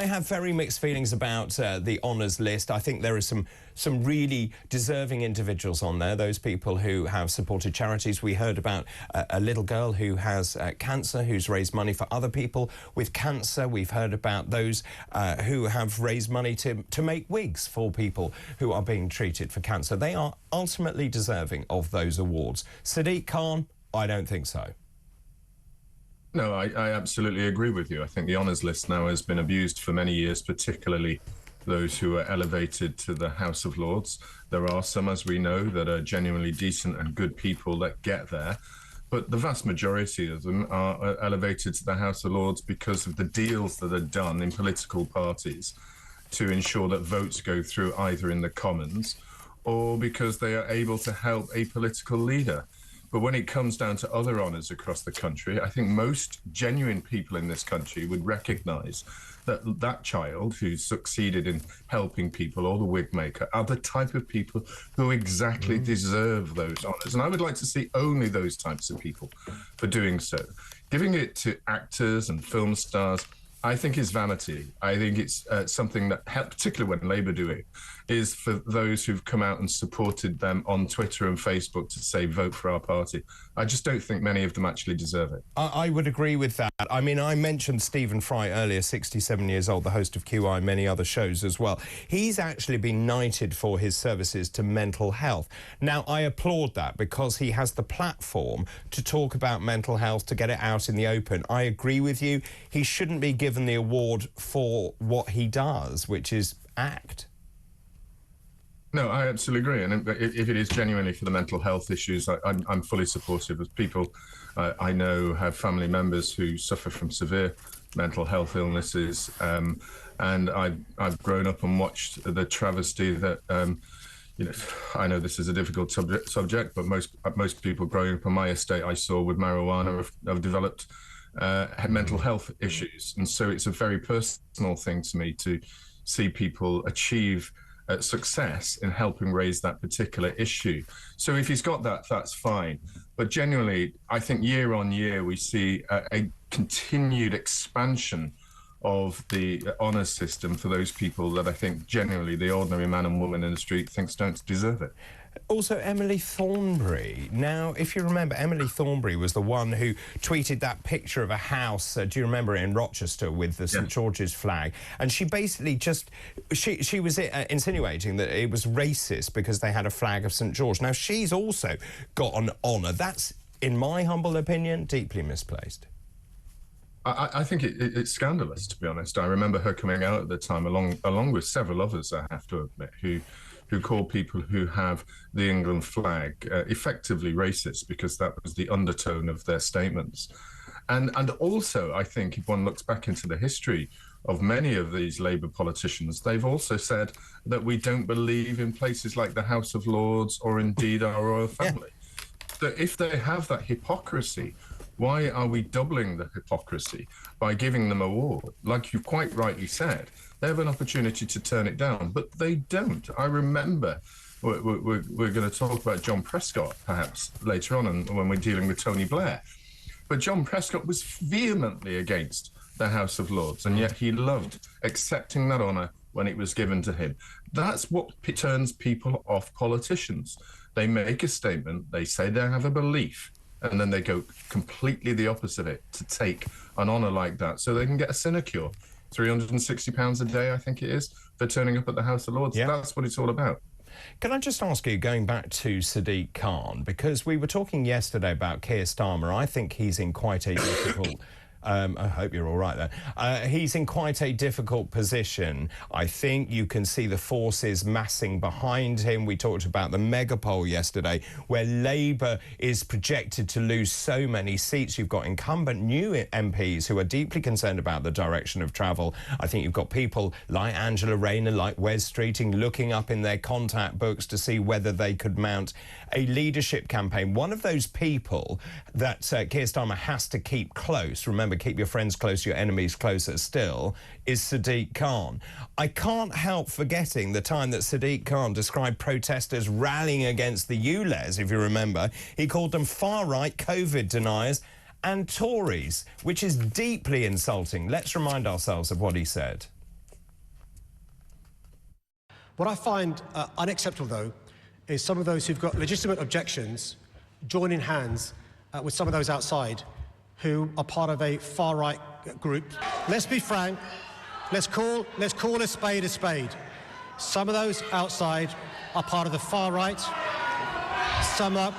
I have very mixed feelings about the honours list. I think there are some really deserving individuals on there, those people who have supported charities. We heard about a little girl who has cancer, who's raised money for other people with cancer. We've heard about those who have raised money to make wigs for people who are being treated for cancer. They are ultimately deserving of those awards. Sadiq Khan, I don't think so. No, I absolutely agree with you. I think the honours list now has been abused for many years, particularly those who are elevated to the House of Lords. There are some, as we know, that are genuinely decent and good people that get there. But the vast majority of them are elevated to the House of Lords because of the deals that are done in political parties to ensure that votes go through either in the Commons or because they are able to help a political leader. But when it comes down to other honours across the country, I think most genuine people in this country would recognise that that child who succeeded in helping people, or the wig maker, are the type of people who exactly deserve those honours. And I would like to see only those types of people for doing so. Giving it to actors and film stars, I think is vanity. I think it's something that, particularly when Labour do it, is for those who've come out and supported them on Twitter and Facebook to say, vote for our party. I just don't think many of them actually deserve it. I would agree with that. I mean, I mentioned Stephen Fry earlier, 67 years old, the host of QI and many other shows as well. He's actually been knighted for his services to mental health. Now, I applaud that because he has the platform to talk about mental health, to get it out in the open. I agree with you. He shouldn't be given the award for what he does, which is act. No, I absolutely agree. And if it is genuinely for the mental health issues, I'm fully supportive of people I know have family members who suffer from severe mental health illnesses. And I've grown up and watched the travesty that, you know, I know this is a difficult subject, but most people growing up on my estate I saw with marijuana have developed mental health issues. And so it's a very personal thing to me to see people achieve success in helping raise that particular issue. So if he's got that, that's fine. But genuinely, I think year on year, we see a continued expansion of the honours system for those people that I think genuinely the ordinary man and woman in the street thinks don't deserve it. Also, Emily Thornberry. Now, if you remember, Emily Thornberry was the one who tweeted that picture of a house, do you remember it, in Rochester with the St George's flag? And she basically just, she was insinuating that it was racist because they had a flag of St George. Now, she's also got an honour. That's, in my humble opinion, deeply misplaced. I think it's scandalous, to be honest. I remember her coming out at the time, along with several others, I have to admit, who call people who have the England flag effectively racist, because that was the undertone of their statements. And also, I think, if one looks back into the history of many of these Labour politicians, they've also said that we don't believe in places like the House of Lords or indeed our royal family. So if they have that hypocrisy, why are we doubling the hypocrisy by giving them an award? Like you quite rightly said, they have an opportunity to turn it down, but they don't. I remember, we're going to talk about John Prescott perhaps later on and when we're dealing with Tony Blair. But John Prescott was vehemently against the House of Lords, and yet he loved accepting that honour when it was given to him. That's what turns people off politicians. They make a statement, they say they have a belief, and then they go completely the opposite of it to take an honour like that so they can get a sinecure. £360 a day, I think it is, for turning up at the House of Lords. Yeah. That's what it's all about. Can I just ask you, going back to Sadiq Khan, because we were talking yesterday about Keir Starmer, I think he's in quite a difficult... I hope you're all right there. He's in quite a difficult position. I think you can see the forces massing behind him. We talked about the mega poll yesterday, where Labour is projected to lose so many seats. You've got incumbent new MPs who are deeply concerned about the direction of travel. I think you've got people like Angela Rayner, like Wes Streeting, looking up in their contact books to see whether they could mount a leadership campaign. One of those people that Keir Starmer has to keep close, remember, keep your friends close, your enemies closer still, is Sadiq Khan. I can't help forgetting the time that Sadiq Khan described protesters rallying against the ULEZ, if you remember. He called them far-right COVID deniers and Tories, which is deeply insulting. Let's remind ourselves of what he said. What I find unacceptable, though, is some of those who've got legitimate objections joining hands with some of those outside who are part of a far-right group. Let's be frank. Let's call a spade a spade. Some of those outside are part of the far right. Some are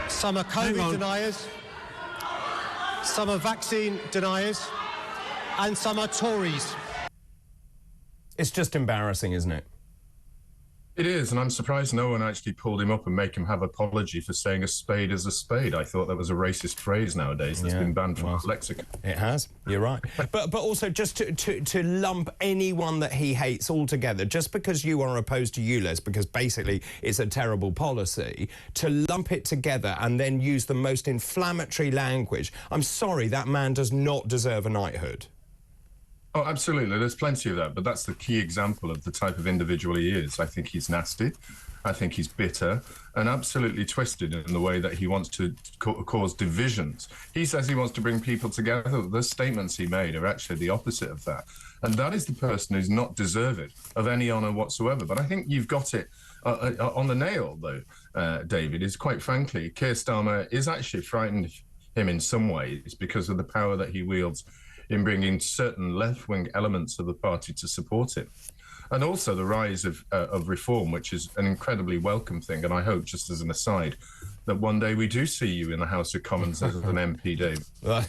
COVID deniers. Some are vaccine deniers. And some are Tories. It's just embarrassing, isn't it? It is, and I'm surprised no one actually pulled him up and make him have an apology for saying a spade is a spade. I thought that was a racist phrase nowadays that's been banned from our lexicon. It has, you're right. But also just to lump anyone that he hates altogether, just because you are opposed to ULEZ, because basically it's a terrible policy, to lump it together and then use the most inflammatory language. I'm sorry, that man does not deserve a knighthood. Oh, absolutely. There's plenty of that, but that's the key example of the type of individual he is. I think he's nasty. I think he's bitter and absolutely twisted in the way that he wants to cause divisions. He says he wants to bring people together. The statements he made are actually the opposite of that. And that is the person who's not deserving of any honour whatsoever. But I think you've got it on the nail, though, David, is quite frankly, Keir Starmer is actually frightened him in some ways because of the power that he wields in bringing certain left-wing elements of the party to support it. And also the rise of reform, which is an incredibly welcome thing. And I hope, just as an aside, that one day we do see you in the House of Commons as an MP, Dave. Well,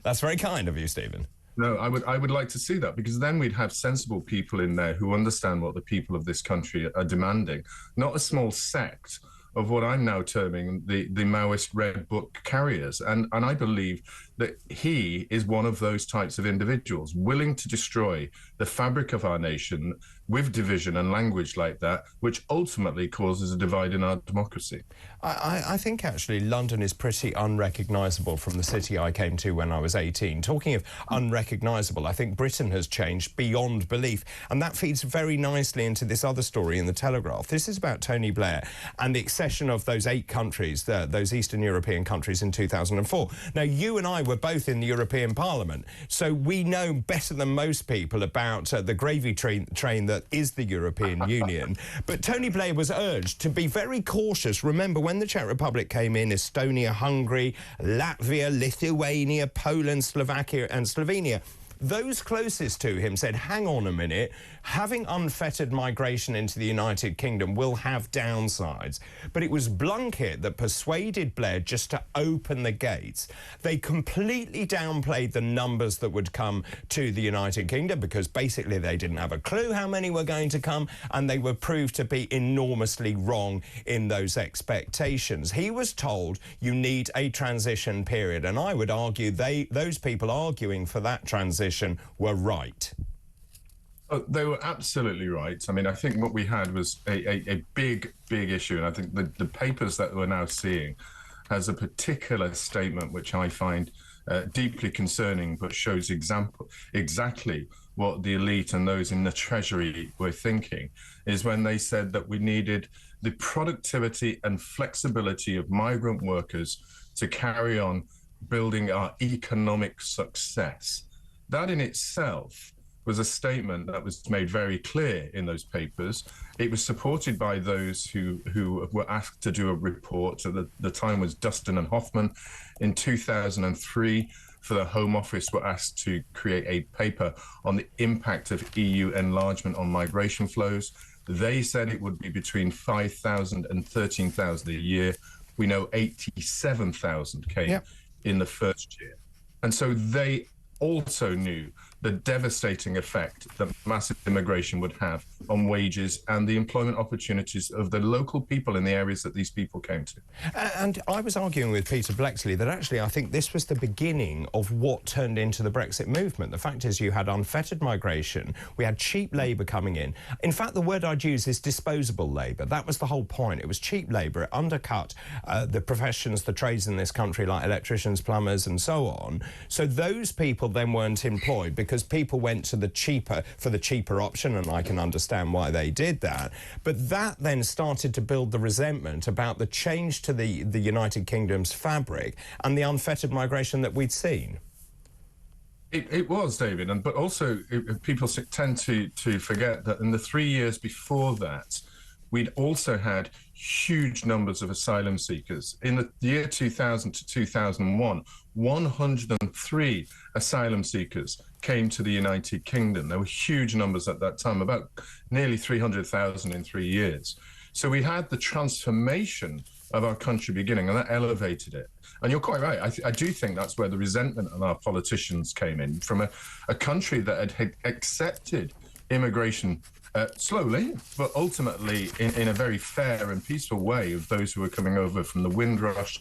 that's very kind of you, Stephen. No, I would like to see that, because then we'd have sensible people in there who understand what the people of this country are demanding, not a small sect of what I'm now terming the Maoist Red Book carriers. And I believe that he is one of those types of individuals willing to destroy the fabric of our nation with division and language like that, which ultimately causes a divide in our democracy. I think actually London is pretty unrecognisable from the city I came to when I was 18. Talking of unrecognisable, I think Britain has changed beyond belief, and that feeds very nicely into this other story in the Telegraph. This is about Tony Blair and the accession of those 8 countries, those Eastern European countries, in 2004. Now, you and I were both in the European Parliament, so we know better than most people about the gravy train that is the European Union. But Tony Blair was urged to be very cautious. Remember, when the Czech Republic came in, Estonia, Hungary, Latvia, Lithuania, Poland, Slovakia and Slovenia, those closest to him said, hang on a minute, having unfettered migration into the United Kingdom will have downsides. But it was Blunkett that persuaded Blair just to open the gates. They completely downplayed the numbers that would come to the United Kingdom, because basically they didn't have a clue how many were going to come, and they were proved to be enormously wrong in those expectations. He was told you need a transition period, and I would argue those people arguing for that transition were right. Oh, they were absolutely right. I mean, I think what we had was a big issue, and I think the papers that we're now seeing has a particular statement which I find deeply concerning, but shows exactly what the elite and those in the Treasury were thinking, is when they said that we needed the productivity and flexibility of migrant workers to carry on building our economic success. That in itself was a statement that was made very clear in those papers. It was supported by those who were asked to do a report. So the time was Dustin and Hoffman. In 2003, for the Home Office, were asked to create a paper on the impact of EU enlargement on migration flows. They said it would be between 5,000 and 13,000 a year. We know 87,000 came in the first year. And so they also knew the devastating effect that massive immigration would have on wages and the employment opportunities of the local people in the areas that these people came to. And I was arguing with Peter Blexley that actually I think this was the beginning of what turned into the Brexit movement. The fact is you had unfettered migration, we had cheap labour coming in. In fact, the word I'd use is disposable labour. That was the whole point. It was cheap labour. It undercut the professions, the trades in this country, like electricians, plumbers and so on. So those people then weren't employed because people went to the cheaper option, and I can understand why they did that. But that then started to build the resentment about the change to the United Kingdom's fabric and the unfettered migration that we'd seen. It was, David, but also people tend to forget that in the 3 years before that, we'd also had huge numbers of asylum seekers. In the year 2000 to 2001, 103 asylum seekers came to the United Kingdom. There were huge numbers at that time, about nearly 300,000 in 3 years. So we had the transformation of our country beginning, and that elevated it. And you're quite right. I do think that's where the resentment of our politicians came in, from a country that had accepted immigration slowly, but ultimately in a very fair and peaceful way, of those who were coming over from the Windrush,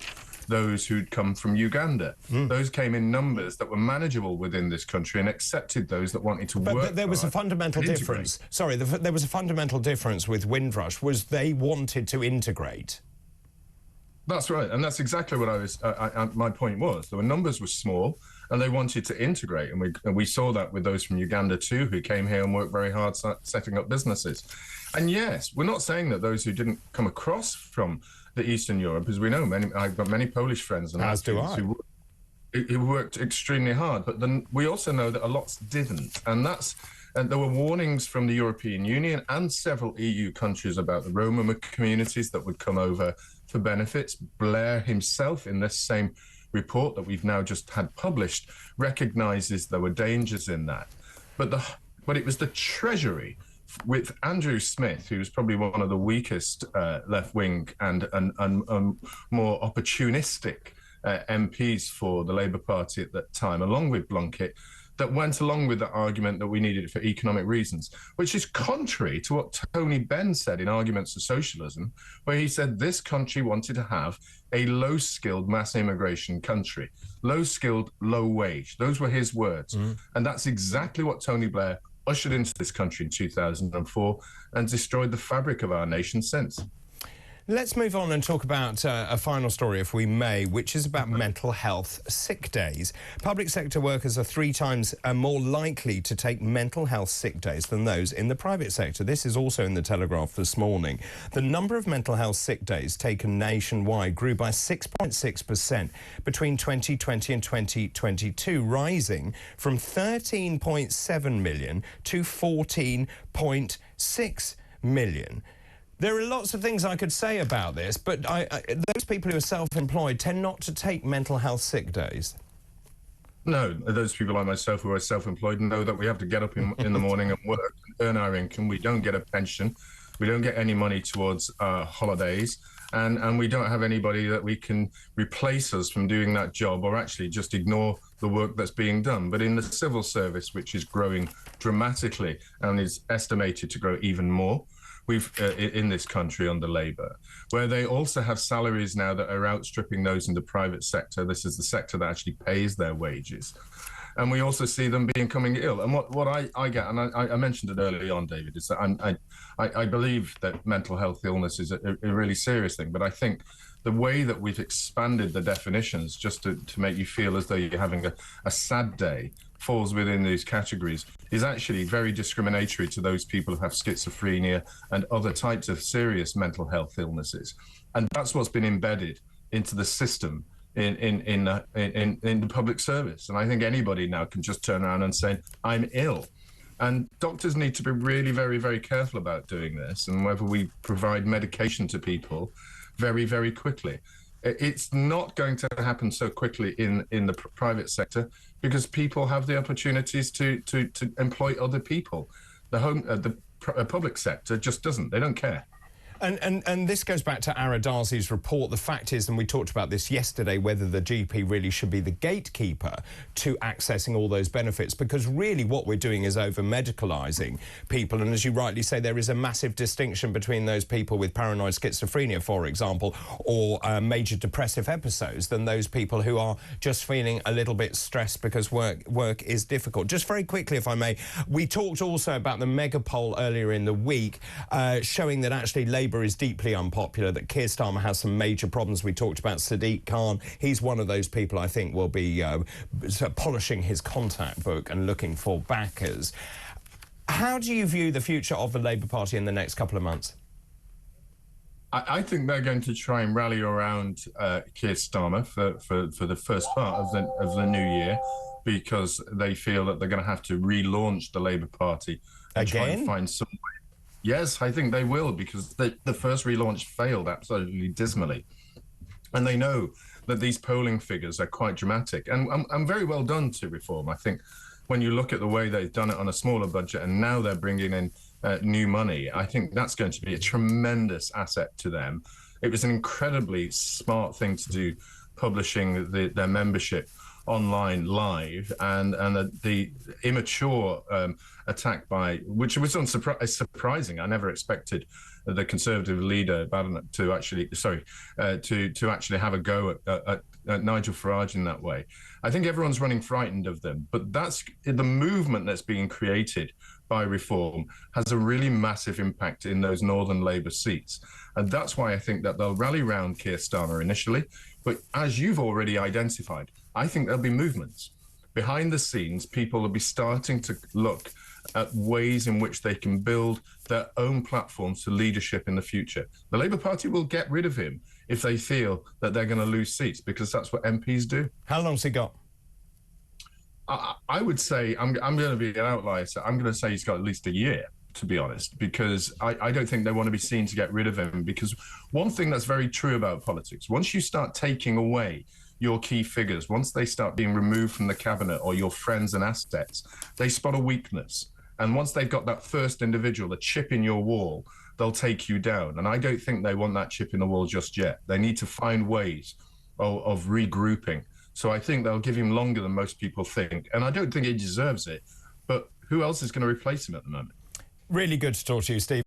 those who'd come from Uganda. Those came in numbers that were manageable within this country and accepted those that wanted to work. But there was a fundamental difference. Sorry, there was a fundamental difference with Windrush, was they wanted to integrate. That's right, and that's exactly what my point was. The numbers were small, and they wanted to integrate, and we saw that with those from Uganda too, who came here and worked very hard setting up businesses. And yes, we're not saying that those who didn't come across from the Eastern Europe, as we know, I've got many Polish friends, and as do I, who worked extremely hard. But then we also know that a lot didn't, and there were warnings from the European Union and several EU countries about the Roma communities that would come over for benefits. Blair himself, in this same report that we've now just had published, recognises there were dangers in that. But it was the Treasury, with Andrew Smith, who was probably one of the weakest left-wing and more opportunistic MPs for the Labour Party at that time, along with Blunkett, that went along with the argument that we needed it for economic reasons, which is contrary to what Tony Benn said in Arguments of Socialism, where he said this country wanted to have a low-skilled mass immigration country, low-skilled, low-wage. Those were his words. And that's exactly what Tony Blair ushered into this country in 2004 and destroyed the fabric of our nation since. Let's move on and talk about a final story, if we may, which is about mental health sick days. Public sector workers are 3 times more likely to take mental health sick days than those in the private sector. This is also in the Telegraph this morning. The number of mental health sick days taken nationwide grew by 6.6% between 2020 and 2022, rising from 13.7 million to 14.6 million. There are lots of things I could say about this, but those people who are self-employed tend not to take mental health sick days. No, those people like myself who are self-employed know that we have to get up in the morning and work and earn our income. We don't get a pension. We don't get any money towards our holidays. And we don't have anybody that we can replace us from doing that job, or actually just ignore the work that's being done. But in the civil service, which is growing dramatically and is estimated to grow even more, we've in this country under Labour, where they also have salaries now that are outstripping those in the private sector. This is the sector that actually pays their wages. And we also see them becoming ill. And what I get, and I mentioned it early on, David, is that I believe that mental health illness is a really serious thing. But I think the way that we've expanded the definitions just to make you feel as though you're having a sad day falls within these categories is actually very discriminatory to those people who have schizophrenia and other types of serious mental health illnesses. And that's what's been embedded into the system in the public service. And I think anybody now can just turn around and say, I'm ill. And doctors need to be really very, very careful about doing this, and whether we provide medication to people very, very quickly. It's not going to happen so quickly in the private sector, because people have the opportunities to employ other people. The public sector just doesn't. They don't care. And this goes back to Ara Darzi's report. The fact is, and we talked about this yesterday, whether the GP really should be the gatekeeper to accessing all those benefits, because really what we're doing is over-medicalising people. And as you rightly say, there is a massive distinction between those people with paranoid schizophrenia, for example, or major depressive episodes, than those people who are just feeling a little bit stressed because work is difficult. Just very quickly, if I may, we talked also about the mega poll earlier in the week, showing that actually Labour is deeply unpopular, that Keir Starmer has some major problems. We talked about Sadiq Khan. He's one of those people I think will be polishing his contact book and looking for backers. How do you view the future of the Labour Party in the next couple of months? I think they're going to try and rally around Keir Starmer for the first part of the new year. because they feel that they're going to have to relaunch the Labour Party and try and find some way. Yes, I think they will, because the first relaunch failed absolutely dismally. And they know that these polling figures are quite dramatic. And very well done to Reform. I think when you look at the way they've done it on a smaller budget and now they're bringing in new money, I think that's going to be a tremendous asset to them. It was an incredibly smart thing to do, publishing their membership online live, and the immature attack by, which was surprising. I never expected the Conservative leader to actually have a go at Nigel Farage in that way. I think everyone's running frightened of them, but that's the movement that's being created by Reform has a really massive impact in those Northern Labour seats. And that's why I think that they'll rally round Keir Starmer initially. But as you've already identified, I think there'll be movements. Behind the scenes, people will be starting to look at ways in which they can build their own platforms for leadership in the future. The Labour Party will get rid of him if they feel that they're going to lose seats, because that's what MPs do. How long's he got? I would say, I'm going to be an outlier, so I'm going to say he's got at least a year, to be honest, because I don't think they want to be seen to get rid of him. Because one thing that's very true about politics, once you start taking away your key figures, once they start being removed from the cabinet or your friends and assets, they spot a weakness. And once they've got that first individual, the chip in your wall, they'll take you down. And I don't think they want that chip in the wall just yet. They need to find ways of regrouping. So I think they'll give him longer than most people think. And I don't think he deserves it. But who else is going to replace him at the moment? Really good to talk to you, Steve.